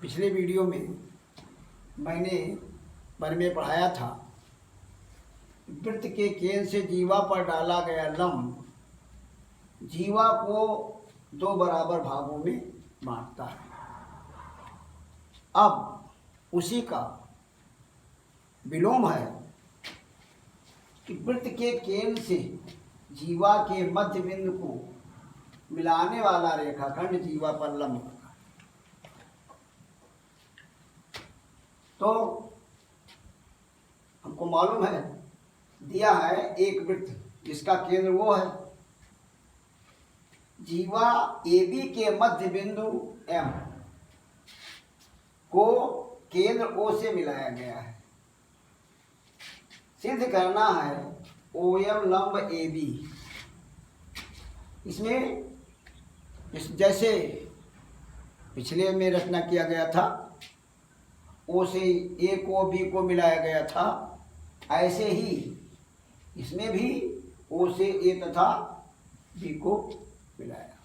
पिछले वीडियो में मैंने बारे में पढ़ाया था, वृत्त के केंद्र से जीवा पर डाला गया लंब जीवा को दो बराबर भागों में बांटता है। अब उसी का विलोम है कि वृत्त के केंद्र से जीवा के मध्य बिंदु को मिलाने वाला रेखाखंड जीवा पर लंब होगा। तो हमको मालूम है, दिया है एक वृत्त जिसका केंद्र वो है, जीवा AB के मध्य बिंदु M को केंद्र O से मिलाया गया है। सिद्ध करना है OM लंब AB। इसमें जैसे पिछले में रचना किया गया था, O से A को B को मिलाया गया था, ऐसे ही इसमें भी O से A तथा B को मिलाया।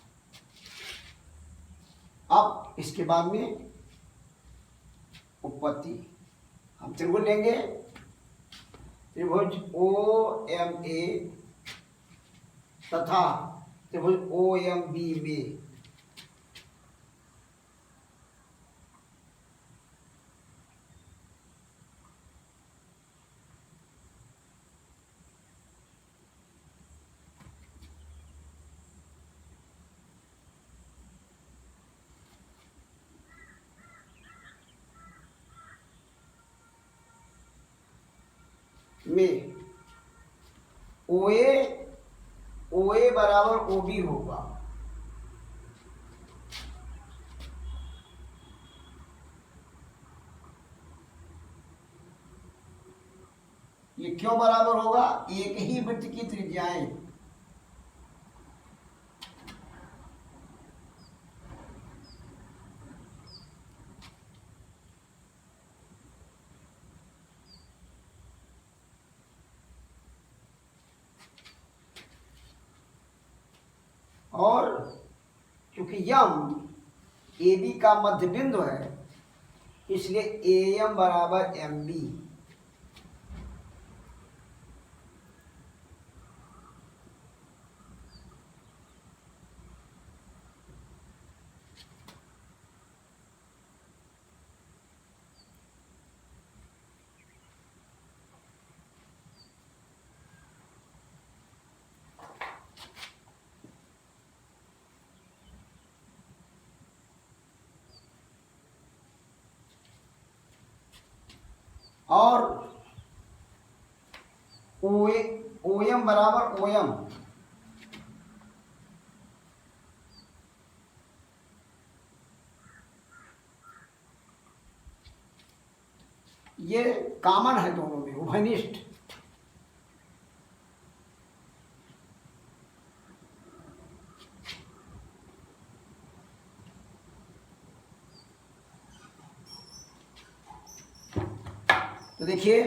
अब इसके बाद में उत्पत्ति हम त्रिभुज लेंगे, त्रिभुज OMA तथा त्रिभुज OMB में OA बराबर OB होगा। ये क्यों बराबर होगा? एक ही वृत्त की त्रिज्याएं और क्योंकि यम AB का मध्य बिंदु है, इसलिए AM बराबर MB। और OM बराबर OM, ये कॉमन है दोनों में, उभयनिष्ठ। तो देखिए,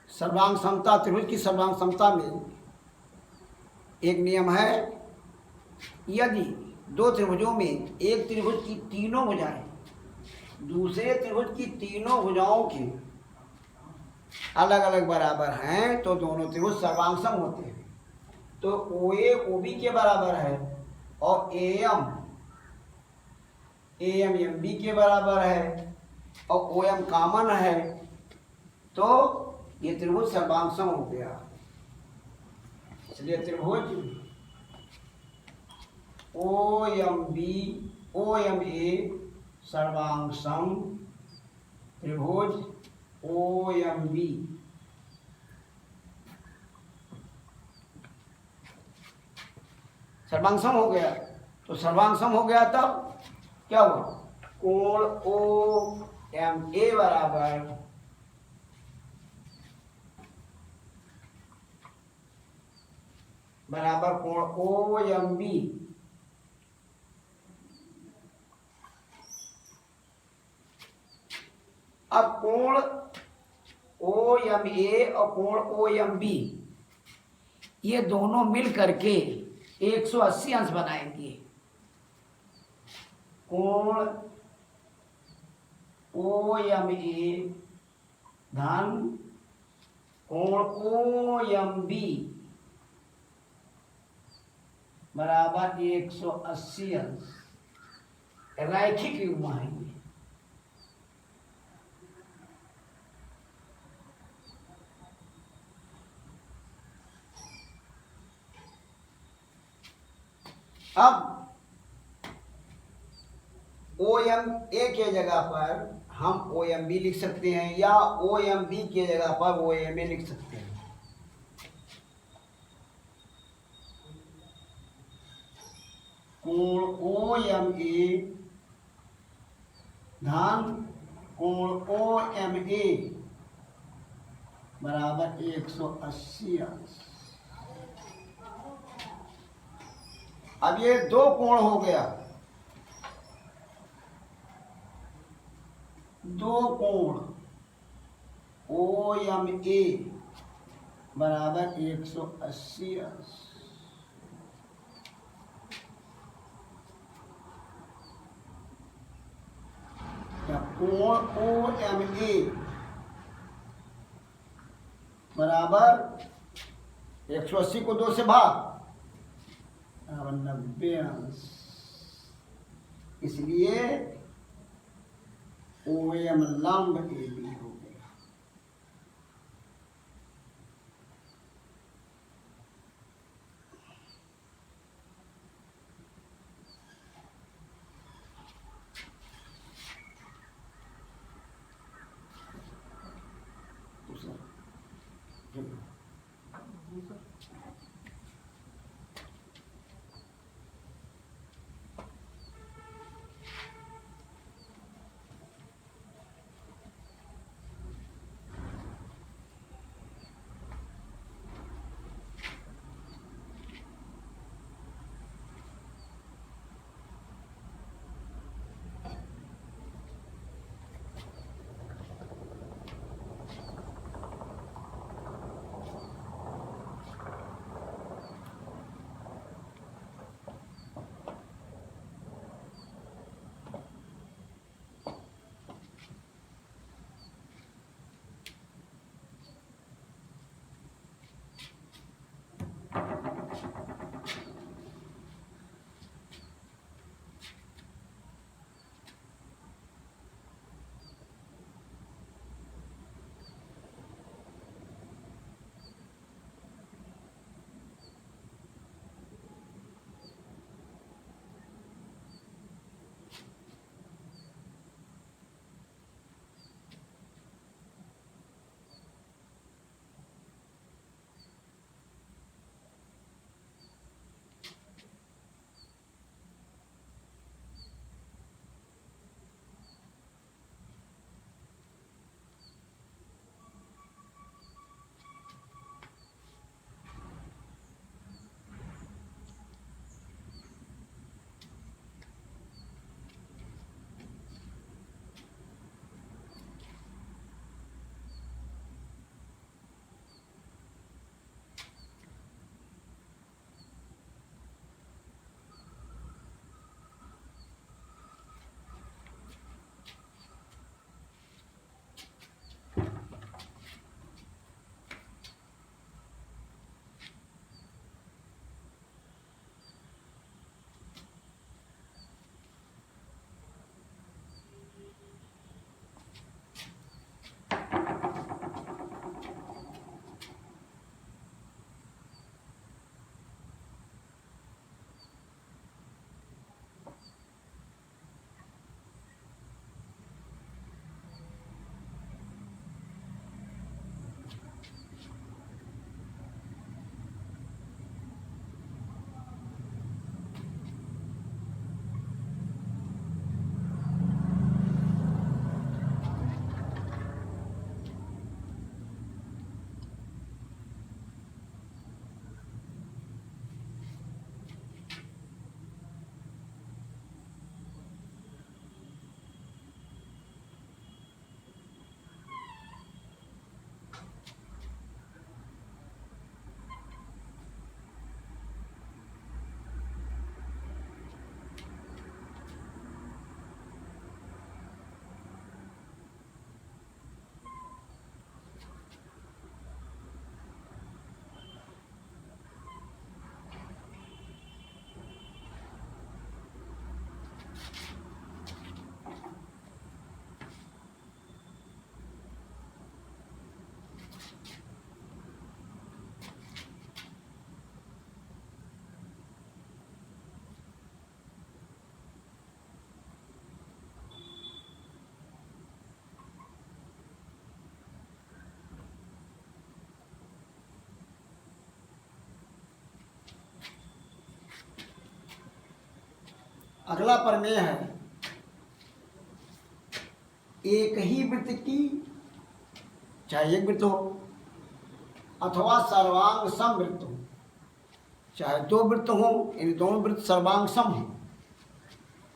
सर्वांग समता, त्रिभुज की सर्वांग समता में एक नियम है, यदि दो त्रिभुजों में एक त्रिभुज की तीनों भुजाएं दूसरे त्रिभुज की तीनों भुजाओं के अलग अलग बराबर हैं तो दोनों त्रिभुज सर्वांग सम होते हैं। तो OA OB के बराबर है और AM MB के बराबर है और OM कॉमन है, तो ये त्रिभुज सर्वांग सम हो गया। इसलिए त्रिभुज OMA सर्वांग सम, त्रिभुज OMB सर्वांग सम हो गया। तो सर्वांग सम हो गया तब क्या हुआ? कोण OMA बराबर कोण OMB। अब कोण OMA और कोण OMB ये दोनों मिल करके 180 अंश बनाएंगे। कोण ओ एम ए धन कोण ओ एम बी बराबर 180 अंश। रैखिक युग्म है ये। अब ओ एम ए के जगह पर हम ओ एम बी लिख सकते हैं या ओ एम बी के जगह पर ओ एम ए लिख सकते हैं। कोण ओ एम ए धन कोण ओ एम ए बराबर 180 अंश। अब ये दो कोण हो गया, दो कोण ओ एम ए बराबर 180 अंश। कोण ओ एम ए बराबर 180 को 2 से भाग 90 अंश। इसलिए ओ एम लंब ए बी हो गया। अगला प्रमेय है एक ही वृत्त की, चाहे एक वृत्त हो अथवा सर्वांग सम वृत्त हो, चाहे दो वृत्त हो, इन दोनों वृत्त सर्वांग सम हो,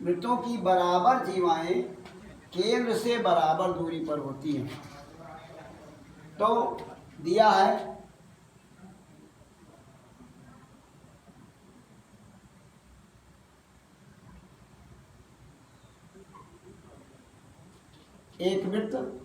वृत्तों की बराबर जीवाएं केंद्र से बराबर दूरी पर होती हैं। तो दिया है एक वृत्त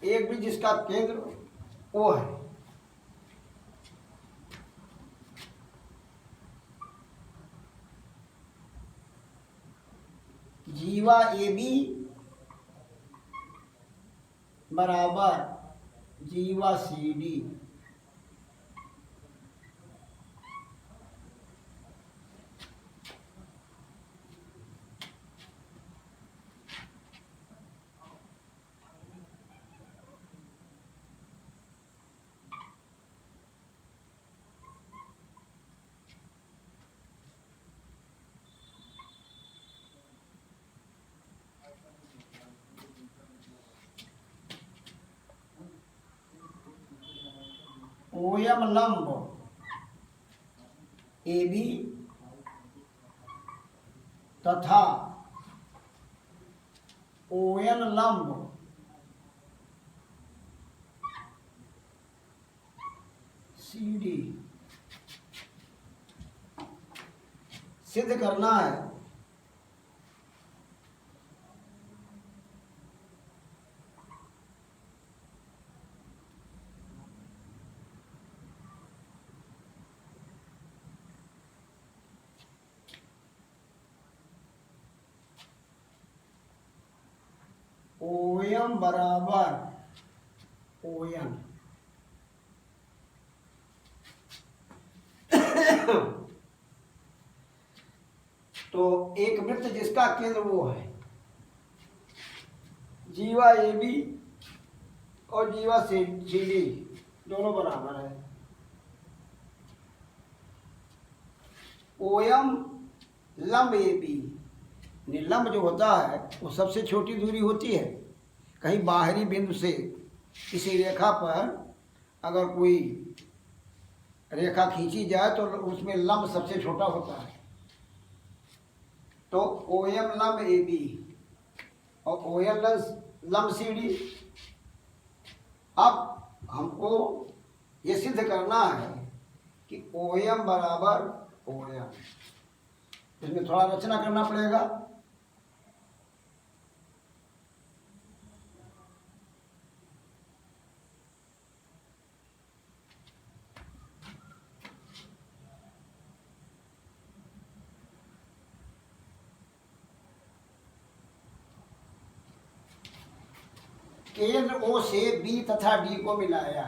एक भी जिसका केंद्र ओ है, जीवा ए बी बराबर जीवा सी डी। ओयम लंब ए बी तथा ओयन लंब सी डी सिद्ध करना है ओयम बराबर ओयन। तो एक वृत्त जिसका केंद्र वो है, जीवा ए बी और जीवा सी डी दोनों बराबर है। ओयम लंब ए बी, लंब जो होता है वो सबसे छोटी दूरी होती है। कहीं बाहरी बिंदु से किसी रेखा पर अगर कोई रेखा खींची जाए तो उसमें लंब सबसे छोटा होता है। तो ओएम लंब ए बी और ओएल लंब सी डी। अब हमको ये सिद्ध करना है कि ओएम बराबर ओएम। इसमें थोड़ा रचना करना पड़ेगा। केंद्र ओ से बी तथा डी को मिलाया।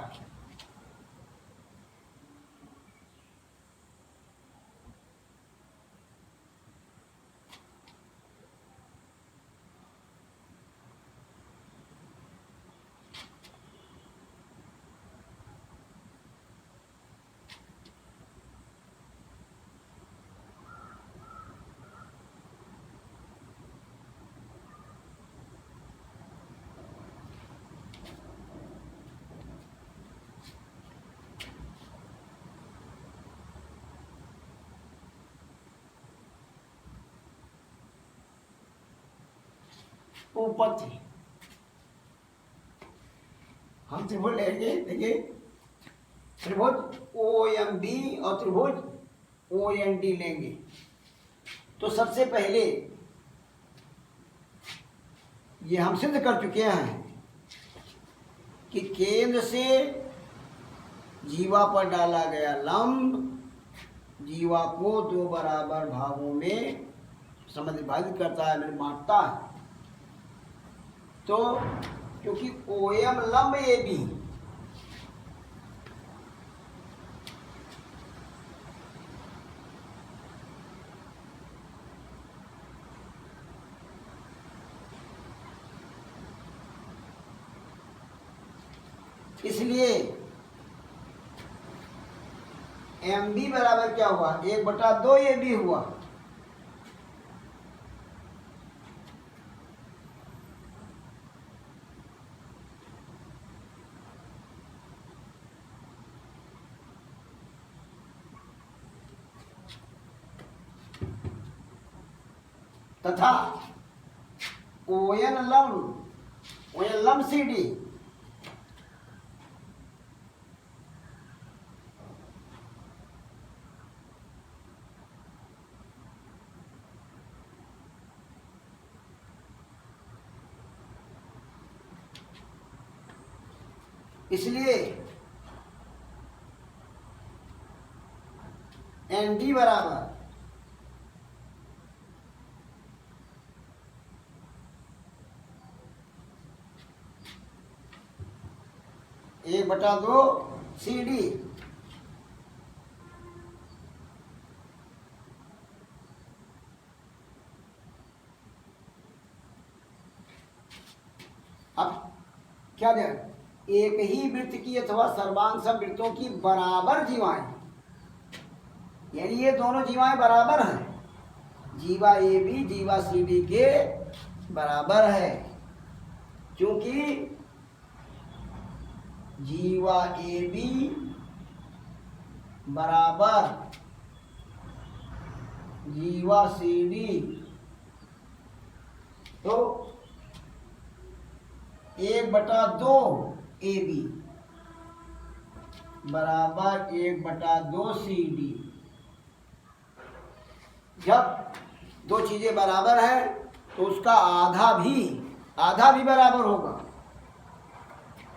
उपपत्ति हम त्रिभुज लेंगे। देखिए त्रिभुज ओ एम बी और त्रिभुज ओ एन डी लेंगे। तो सबसे पहले ये हम सिद्ध कर चुके हैं कि केंद्र से जीवा पर डाला गया लंब जीवा को दो बराबर भागों में समविभाजित करता है, बांटता है। तो क्योंकि ओ एम लंब ए बी, इसलिए एम बी बराबर क्या हुआ, 1/2 ए बी हुआ। तथा ओ एन लंब सी डी, इसलिए एन डी बराबर एक बटा दो सी डी। अब क्या दे, एक ही वृत्त की अथवा सर्वांग सब वृत्तों की बराबर जीवाएं, यानी ये दोनों जीवाएं बराबर हैं, जीवा ए बी जीवा सी डी के बराबर है, क्योंकि जीवा ए बी बराबर जीवा सी डी, तो 1/2 ए बी बराबर 1/2 सी डी। जब दो चीजें बराबर है तो उसका आधा भी बराबर होगा।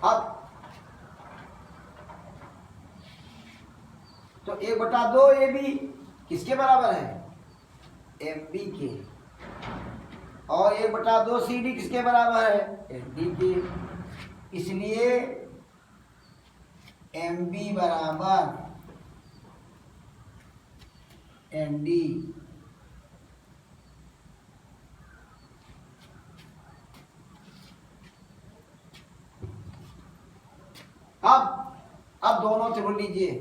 अब तो 1/2 ए बी किसके बराबर है, एम बी के, और 1/2 सी डी किसके बराबर है, एम डी के। इसलिए एम बी बराबर एन डी। अब दोनों त्रिभुज लीजिए,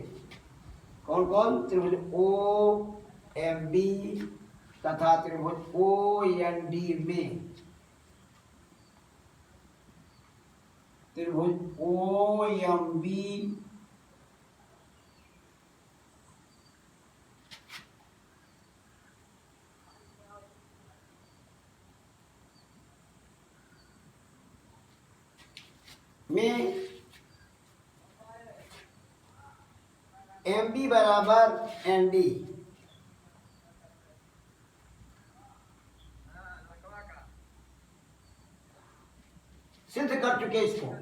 कौन कौन, त्रिभुज ओ एम बी तथा त्रिभुज ओ एन डी में, त्रिभुज ओ एम बी में एम बी बराबर एन डी, सिद्ध कर चुके इसको।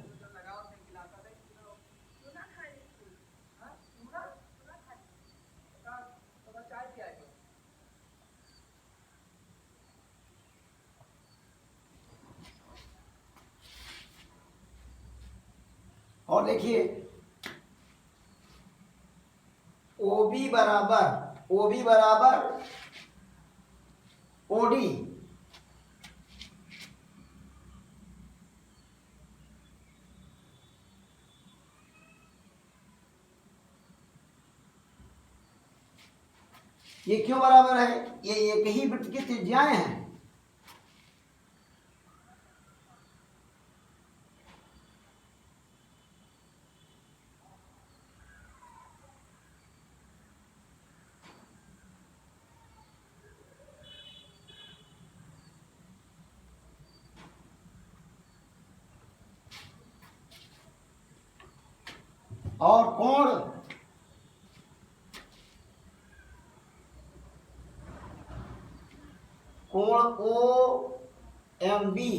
और देखिए ओ बी बराबर ओडी, ये क्यों बराबर है, ये एक ही वृत्त की त्रिज्याएं हैं। और कोण ओ एम बी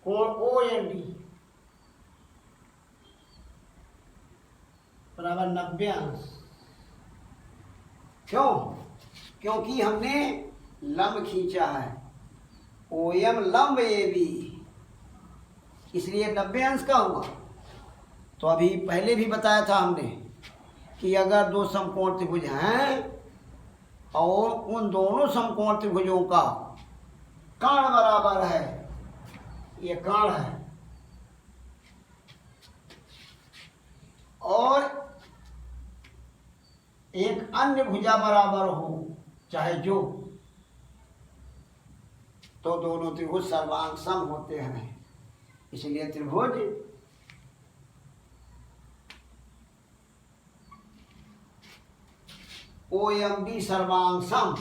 कोण ओ एन डी बराबर 90 अंश। क्यों, क्योंकि हमने लंब खींचा है, ओयम लंब ए बी, इसलिए 90 अंश का हुआ। तो अभी पहले भी बताया था हमने कि अगर दो समकोण त्रिभुज हैं और उन दोनों समकोण त्रिभुजों का कोण बराबर है, ये कोण है, और एक अन्य भुजा बराबर हो चाहे जो, तो दोनों त्रिभुज सर्वांग सम होते हैं। इसलिए त्रिभुज OMB सर्वांग सम